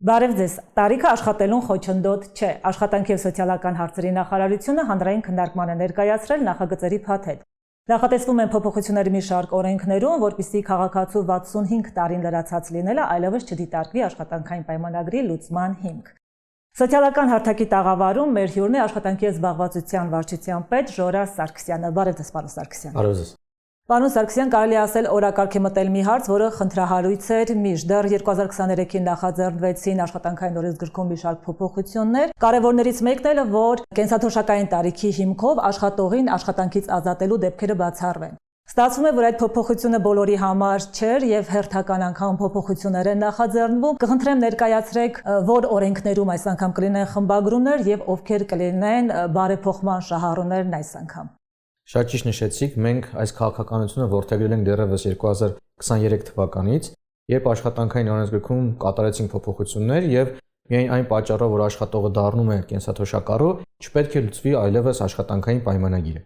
Բարև ձեզ, տարիքը աշխատելուն խոչընդոտ չէ, աշխատանքի և սոցիալական հարցերի նախարարությունը հանրային քննարկման է ներկայացրել նախագծերի փաթեթ։ Նախատեսվում են փոփոխությունների մի շարք օրենքներում, որպեսզի քաղաքացու 65 տարին լրացած լինելը այլևս չդիտարկվի աշխատանքային պայմանագրի լուծման հիմք։ Սոցիալական հարթակի տաղավարում մեր հյուրն է աշխատանքի և զբաղվածության վարչության պետ Ժորա Սարգսյանը։ Բարև ձեզ, պարոն Սարգսյան։ Բարև ձեզ։ Պարոն Սարգսյան, կարելի ասել օրակարգ է մտել մի հարց, որը խնդրահարույց էր միշտ։ Դեռ 2023-ին նախաձեռնվեցին աշխատանքային օրենսգրքում մի շարք փոփոխություններ։ Կարևորներից մեկն էլ, որ կենսաթոշակային տարիքի հիմքով աշխատողին աշխատանքից ազատելու դեպքերը բացառվեն։ Ստացվում է, որ այդ փոփոխությունը բոլորի համար չէր եւ հերթական անգամ փոփոխություններ են նախաձեռնվում։ Կխնդրեմ ներկայացրեք, որ օրենքներում այս անգամ կլինեն խմբագրումներ եւ ովքեր կլինեն բարեփոխման շահառուներն այս անգամ։ Շատ ճիշտ նշեցիք, մենք այս քաղաքականությունը որդեգրել ենք դեռևս 2023 թվականից, երբ աշխատանքային օրենսգրքում կատարեցինք փոփոխություններ եւ միայն այն պատճառով, որ աշխատողը դառնում է կենսաթոշակառու, չպետք է լուծվի այլևս աշխատանքային պայմանագիրը։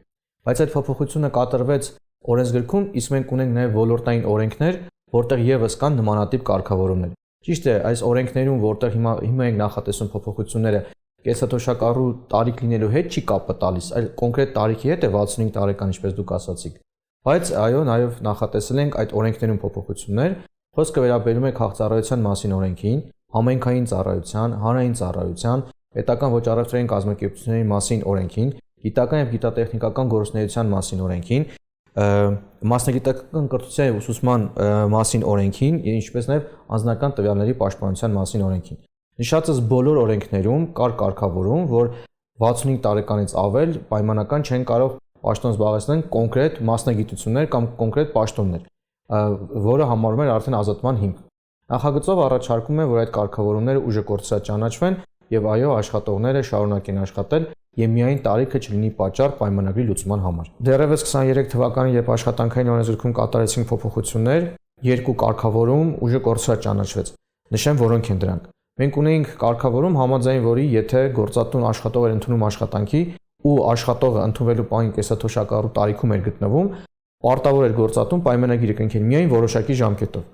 Բայց այդ փոփոխությունը կատարվեց օրենսգրքում, իսկ մենք ունենք նաեւ ոլորտային օրենքներ, որտեղ եւս կան նմանատիպ կարգավորումներ։ Ճիշտ է, այս օրենքներում, որտեղ հիմա ենք նախատեսում փոփոխությունները, կենսաթոշակառու տարիք լինելու հետ չի կապը տալիս, այլ կոնկրետ տարիքի հետ է 65 տարեկան, ինչպես դուք ասացիք։ Բայց այո, նաև նախատեսել ենք այդ օրենքներում փոփոխություններ, խոսքը վերաբերում է քաղաքծառայության մասին օրենքին, համայնքային ծառայության, հանրային ծառայության, պետական ոչ առևտրային կազմակերպությունների մասին օրենքին, գիտական եւ գիտատեխնիկական գործունեության մասին օրենքին, մասնագիտական կրթության եւ ուսուցման մասին օրենքին, ինչպես նաեւ անձնական տվյալների պաշտպանության մասին օրենքին։ Նշածս բոլոր օրենքներում կար կարգավորում, որ 65 տարեկանից ավել պայմանական չեն կարող պաշտոն զբաղեցնել կոնկրետ մասնագիտություններ կամ կոնկրետ պաշտոններ, որը համարվում է արդեն ազատման հիմք։ Նախագծով առաջարկում է, որ այդ կարգավորումները ուժը կորցրաճանաչվեն եւ այո, աշխատողները շարունակեն աշխատել եւ միայն տարիքը չլինի պատճառ պայմանագրի լուծման համար։ Դեռևս 23 թվականին, երբ աշխատանքային օրենսգրքում կատարեցինք փոփոխություններ, երկու կարգավորում ուժը կորցրաճանաչվեց։ Նշեմ, որոնք են դրանք։ Մենք ունենք կարգավորում, համաձայն որի եթե գործատուն աշխատող էր ընդունում աշխատանքի ու աշխատողը ընդունվելու պահին կենսաթոշակառու տարիքում էր գտնվում, պարտավոր էր գործատուն պայմանագիրը կնքել միայն որոշակի ժամկետով,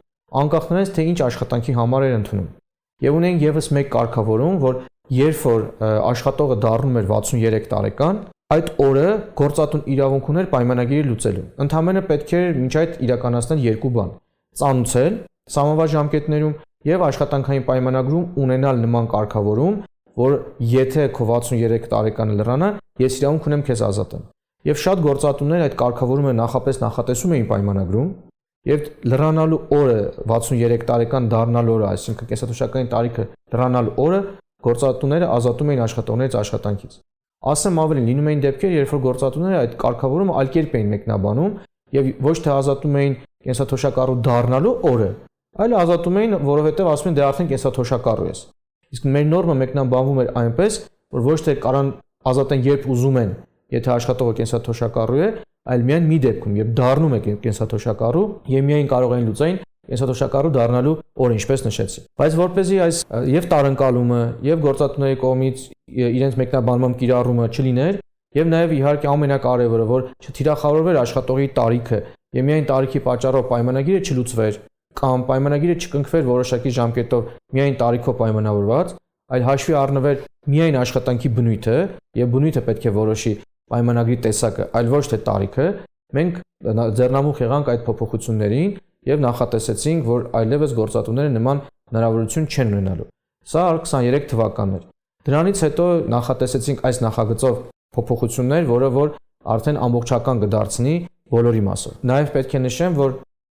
անկախ նրանից թե ինչ աշխատանքի համար էր ընդունում։ Եվ ունենք եւս մեկ կարգավորում, որ երբ որ աշխատողը դառնում էր 63 տարեկան, այդ օրը գործատուն իրավունք ուներ պայմանագիրը լուծելու։ Ընդհանրապես պետք էր մինչ այդ իրականացնել երկու բան՝ ծանուցել սահմանված ժամկետներում եւ աշխատանքային պայմանագրում ունենալ նման կարգավորում, որ եթե քո 63 տարեկանը լրանա, ես իրավունք ունեմ քեզ ազատեմ։ Եվ շատ գործատուներ այդ կարգավորումը նախապես նախատեսում էին պայմանագրում, եւ լրանալու օրը 63 տարեկան դառնալու օրը, այսինքն կենսաթոշակային տարիքը լրանալու օրը գործատուները ազատում էին աշխատողներից աշխատանքից։ Ասեմ ավելի, լինում էին դեպքեր, երբ որ գործատուները այդ կարգավորումը այլ կերպ էին մեկնաբանում եւ ոչ թե ազատում էին կենսաթոշակառու դառնալու օրը, այլ ազատում էին, որովհետև ասում են դե արդեն կենսաթոշակառու ես։ Իսկ մեր նորմը մեկնաբանվում էր այնպես, որ ոչ թե կարան ազատեն երբ ուզում են, եթե աշխատողը կենսաթոշակառու է, այլ միայն մի դեպքում, երբ դառնում է կենսաթոշակառու, եւ միայն կարող են լուծային կենսաթոշակառու դառնալու օրը, ինչպես նշեցի։ Բայց որպեսզի այս եւ տարընկալումը, եւ գործատուների կողմից իրենց մեկնաբանման կիրառումը չլիներ, եւ նաեւ իհարկե ամենակարևորը, որ չթիրախավորվեր աշխատողի տարիքը, եւ միայն տարիքի պատճառով պայմանագիրը չլուծվեր, կամ պայմանագիրը չկնքվեր որոշակի ժամկետով միայն տարիքով պայմանավորված, այլ հաշվի առնվեր միայն աշխատանքի բնույթը, եւ բնույթը պետք է որոշի պայմանագրի տեսակը, այլ ոչ թե տարիքը, մենք ձեռնամուխ եղանք այդ փոփոխություններին եւ նախատեսեցինք, որ այլևս գործատուները նման հնարավորություն չեն ունենալու։ Սա 23 թվականն էր։ Դրանից հետո նախատեսեցինք այս նախագծով փոփոխություններ, որը որ արդեն ամբողջական կդարձնի բոլորի մասով։ Նաեւ պետք է նշեմ, որ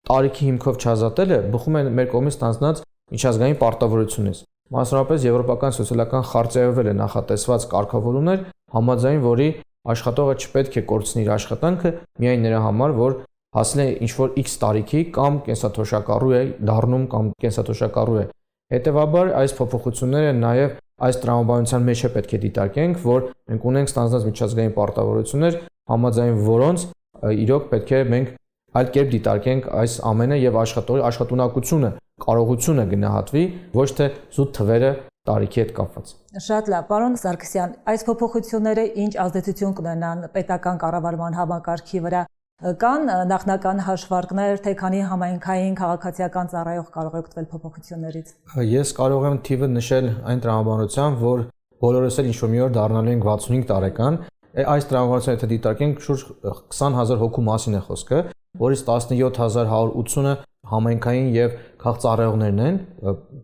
տարիքի հիմքով չազատելը բխում է մեր կողմից ստանձնած միջազգային պարտավորությունից։ Մասնավորապես Եվրոպական սոցիալական խարտիայով է նախատեսված կարգավորումներ, համաձայն որի աշխատողը չպետք է կորցնի իր աշխատանքը միայն նրա համար, որ հասել է ինչ-որ X տարիքի կամ կենսաթոշակառու է դառնում կամ կենսաթոշակառու է։ Հետևաբար այս փոփոխությունները նաև այս տրամաբանության մեջ է պետք է դիտարկենք, որ մենք ունենք ստանձնած միջազգային պարտավորություններ, համաձայն որոնց իրոք պետք է մենք այլ կերպ դիտարկենք այս ամենը եւ աշխատողի աշխատունակությունը, կարողությունը գնահատվի, ոչ թե զուտ թվերը տարիքի հետ կապված։ Շատ լավ, պարոն Սարգսյան, այս փոփոխությունները ինչ ազդեցություն կունենան պետական կառավարման համակարգի վրա, Կան նախնական հաշվարկներ, թե քանի համայնքային քաղաքացիական ծառայող կարող է օգտվել փոփոխություններից։ Ես կարող եմ թիվը նշել այն տրամաբանությամբ, որ բոլորս էլ ինչ-որ մի օր դառնալու ենք 65 տարեկան։ Այս տրամաբանությամբ եթե դիտարկենք շուրջ 20000 հոգու մասին է խոսքը, որից 17180-ը համայնքային եւ քաղաքծառայողներն են,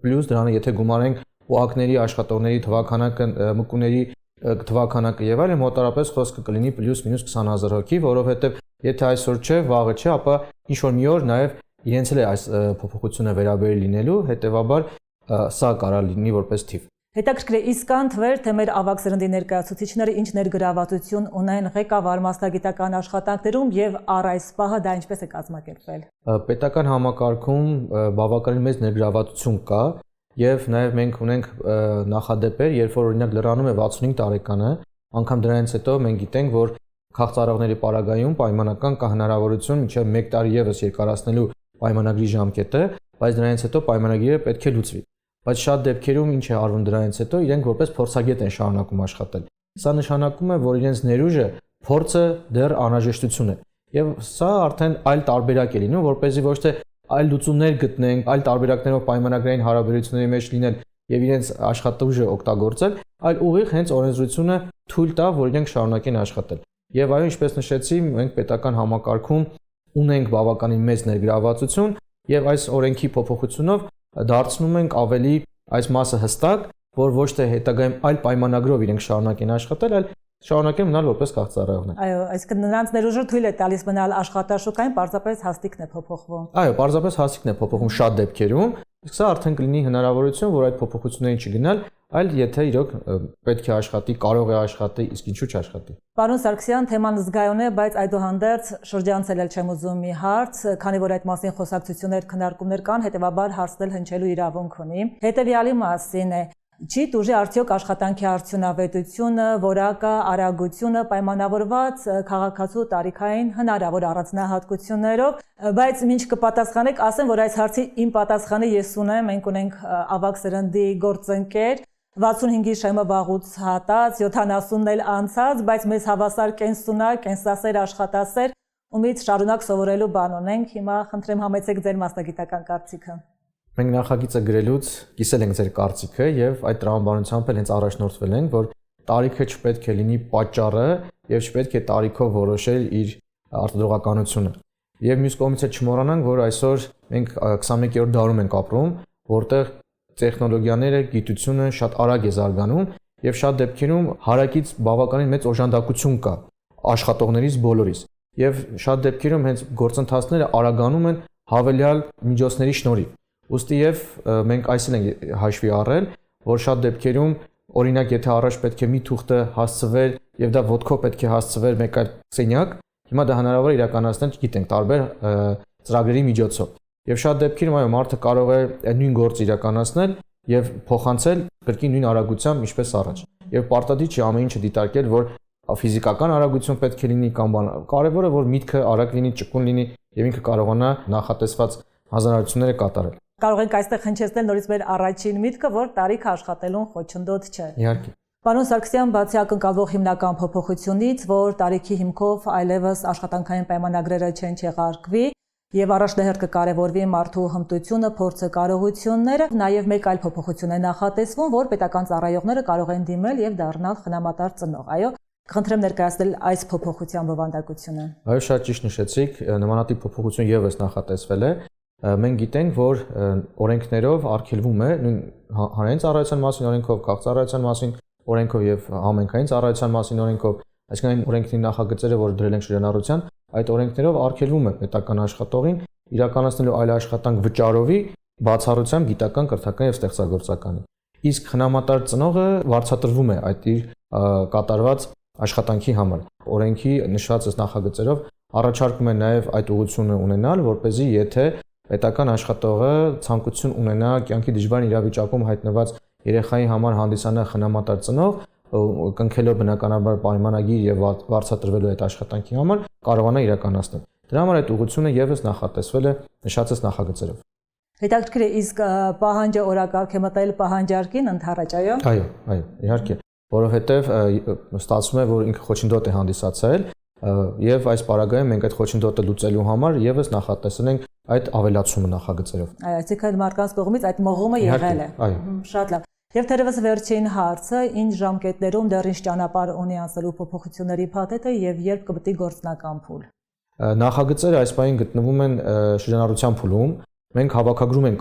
պլյուս դրանը եթե գումարենք ՈԱԿ-ների աշխատողների թվականակը, ՄԿ-ների թվականակը եւ այլն, մոտարապես խոսքը կլինի պլյուս-մինուս 20000 հոգի, որովհետեւ եթե այսօր չէ, վաղը չէ, ապա ինչ որ մի օր նաեւ իրենց էլ է այս փոփոխությունը վերաբերել լինելու, հետեւաբար սա կարա լինի որպես թիվ։ Հետաքրքիր է, իսկ կան թվեր, թե մեր ավագ սերնդի ներկայացուցիչները ինչ ներգրավվածություն ունեն ղեկավար մասնագիտական աշխատանքներում եւ առ այս պահը դա ինչպես է կազմակերպվել։ Պետական համակարգում բավականին մեծ ներգրավվածություն կա եւ նաեւ մենք ունենք նախադեպեր, երբ որ օրինակ լրանում է 65 տարեկանը, անգամ դրանից հետո մենք գիտենք, որ քաղաքծառայողների պարագայում պայմանական կա հնարավորություն մինչեւ 1 տարի եւս երկարացնելու պայմանագրի ժամկետը, բայց դրանից հետո պայմանագիրը պետք է լուծվի։ Բայց շատ դեպքերում ինչ է արվում դրանից հետո, իրենք որպես փորձագետ են շարունակում աշխատել։ Սա նշանակում է, որ իրենց ներուժը փորձը դեռ անհրաժեշտություն է։ Եվ սա արդեն այլ տարբերակ է լինում, որպեսզի ոչ թե այլ լուծումներ գտնենք, այլ տարբերակներով պայմանագրային հարաբերությունների մեջ լինել եւ իրենց աշխատուժը օգտագործել, այլ ուղիղ հենց օրենսդրությունը թույլ տա, որ իրենք շարունակեն աշխատել։ Եվ այո, ինչպես նշեցի, մենք պետական համակարգում ունենք բավականին մեծ ներգրավվածություն եւ այս օրենքի փոփոխությունով դարձնում ենք ավելի այս մասը հստակ, որ ոչ թե հետագայում այլ պայմանագրով իրենք շարունակեն աշխատել, այլ շարունակեն մնալ որպես քաղաքծառայողներ։ Այո, այսինքն նրանց ներուժը թույլ է տալիս մնալ աշխատաշուկային, պարզապես հաստիկն է փոփոխվում։ Այո, պարզապես հաստիկն է փոփոխվում շատ դեպքերում, իսկ սա արդեն կլինի հնարավորություն, որ այդ փոփոխություններին չգնալ, այլ եթե իրոք պետք է աշխատի, կարող է աշխատի, իսկ ինչու չաշխատի։ Պարոն Սարգսյան, թեման զգայուն է, բայց այդուհանդերձ շրջանցել էլ չեմ ուզում մի հարց, քանի որ այդ մասին խոսակցություններ, քննարկումներ կան, հետեւաբար հարցնել հնչելու իրավունք ունի։ Հետևյալի մասին է. Չի դուժի արդյոք աշխատանքի արդյունավետությունը, որակը, արագությունը պայմանավորված քաղաքացու տարիքային հնարավոր առանձնահատկություններով, բայց ինչ կպատասխանեք, ասեմ, որ այս հարցի իմ պատասխանը ես ունեմ, մենք ունենք ավագ սերնդի գործընկեր, 65-ի շեմը վաղուց հատած, 70-ն էլ անցած, բայց մեզ հավասար կենսունակ, կենսասեր, աշխատասեր, ումից շարունակ սովորելու բան ունենք, հիմա խնդրեմ համեցեք ձեր մասնագիտական կարծիքը։ Մենք նախագիծը գրելուց կիսել ենք ձեր կարծիքը եւ այդ տրամաբանությամբ էլ հենց առաջնորդվել ենք, որ տարիքը չպետք է լինի պատճառը եւ չպետք է տարիքով որոշել իր արտադրողականությունը։ Եվ մյուս կողմից էլ չմոռանանք, որ այսօր մենք 21-րդ դարում ենք ապրում, որտեղ տեխնոլոգիաները, գիտությունը շատ արագ է զարգանում եւ շատ դեպքերում հարակից բավականին մեծ օժանդակություն կա աշխատողներից բոլորիս։ Եվ շատ դեպքերում հենց գործընթացները արագանում են հավելյալ միջոցների շնորհիվ։ Ոստի եւ մենք այսինքն ենք հաշվի առել, որ շատ դեպքերում օրինակ եթե առաջ պետք է մի թուղթը հասցվեր եւ դա ոտքով պետք է հասցվեր մեկ այլ սենյակ, հիմա դա հնարավոր է իրականացնել, չգիտենք, տարբեր ծրագրերի միջոցով։ Եվ շատ դեպքերում այո, մարդը կարող է նույն գործը իրականացնել եւ փոխանցել կրկին նույն արագությամբ ինչպես առաջ։ Եվ պարտադիր չի ամեն ինչը դիտարկել, որ ֆիզիկական արագություն պետք է լինի կամ բան։ Կարևորը որ միտքը արագ լինի, ճկուն լինի եւ ինքը կարողանա նախատեսված հանրությունները կատարել։ Կարող ենք այստեղ հնչեցնել նորից մեր առաջին միտքը, որ տարիքը աշխատելուն խոչընդոտ չէ։ Իհարկե։ Պարոն Սարգսյան, բացի ակնկալվող հիմնական փոփոխությունից, որ տարիքի հիմքով այլևս աշխատանքային պայմանագրերը չեն չեղարկվի եւ առաջնահերթ կկարևորվի մարդու հմտությունը, փորձը, կարողությունները, նաեւ մեկ այլ փոփոխություն է նախատեսվում, որ պետական ծառայողները կարող են դիմել եւ դառնալ խնամատար ծնող։ Այո, կխնդրեմ ներկայացնել այս փոփոխության բովանդակությունը։ Այո, շատ ճիշտ նշեցիք, նմանատիպ փոփոխություն եւս նախատեսվել է։ Մենք գիտենք, որ օրենքներով արգելվում է նույն հանրային ծառայության մասին օրենքով, քաղաքծառայության մասին օրենքով եւ համայնքային ծառայության մասին օրենքով, այսինքն այն օրենքների նախագծերը, որ դրել են շրջանառության, այդ օրենքներով արգելվում է պետական աշխատողին իրականացնելու այլ աշխատանք վճարովի բացառությամբ գիտական, կրթական եւ ստեղծագործականի։ Իսկ խնամատար ծնողը վարձատրվում է այդ իր կատարված աշխատանքի համար։ Օրենքի նշված նախագծերով առաջարկում է նաեւ այդ ուղղությունը ունենալ, որպեսզի եթե պետական աշխատողը ցանկություն ունենա կյանքի դժվար իրավիճակում հայտնված երեխայի համար հանդիսանա խնամատար ծնող, կնքելով բնականաբար պայմանագիր եւ վարձատրվելու այդ աշխատանքի համար կարողանա իրականացնել։ Դրա համար այդ ուղղությունը եւս նախատեսվել է նշածս նախագծերով։ Հետաքրքիր է, իսկ պահանջը օրակարգ է մտել պահանջարկին ընդառաջ, այո։ Այո, իհարկե, որովհետեւ ստացվում է, որ ինքը խոչընդոտ է հանդիսացել, Եվ այս պարագայում մենք այդ խոչընդոտը լուծելու համար եւս նախատեսել ենք այդ ավելացումը նախագծերով։ Այսինքն մարդկանց կողմից այդ մղումը եղել է։ Շատ լավ։ Եվ թերևս վերջին հարցը, ինչ ժամկետներում դեռ ինչ ճանապարհ ունի անցնելու փոփոխությունների փաթեթը եւ երբ կմտնի գործնական փուլ։ Նախագծերը այս պահին գտնվում են շրջանառության փուլում։ Մենք հավաքագրում ենք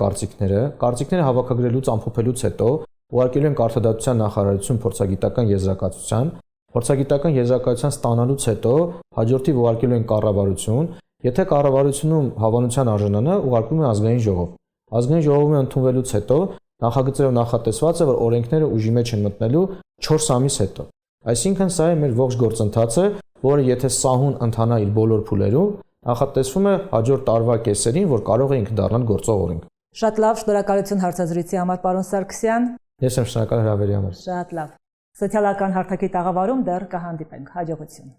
կարծիքները հավաքագրելուց ամփոփելուց հետո ուղարկելու ենք արտադրության նախարարություն փորձագիտական եզրակացության։ Փորձագիտական եզրակացության ստանալուց հետո հաջորդիվ ուղարկելու ենք կառավարություն։ Եթե կառավարությունում հավանության արժանանա, ուղարկվում է ազգային ժողով։ Ազգային ժողովում ընդունվելուց հետո նախագծերով նախատեսված է, որ օրենքները ուժի մեջ են մտնելու 4 ամիս հետո։ Այսինքն սա է մեր ողջ գործընթացը, որը եթե սահուն ընթանա իր բոլոր փուլերում, նախատեսվում է հաջորդ տարվա կեսերին, որ կարող է ինքը դառնալ գործող օրենք։ Շատ լավ, շնորհակալություն հարցազրույցի համար, պարոն Սարգսյան։ Ես եմ շնորհակալ հրավերի համար։ Շատ լավ։ Սոցիալական հարթակի տաղավարում դեռ կհանդիպենք։ Հաջողություն։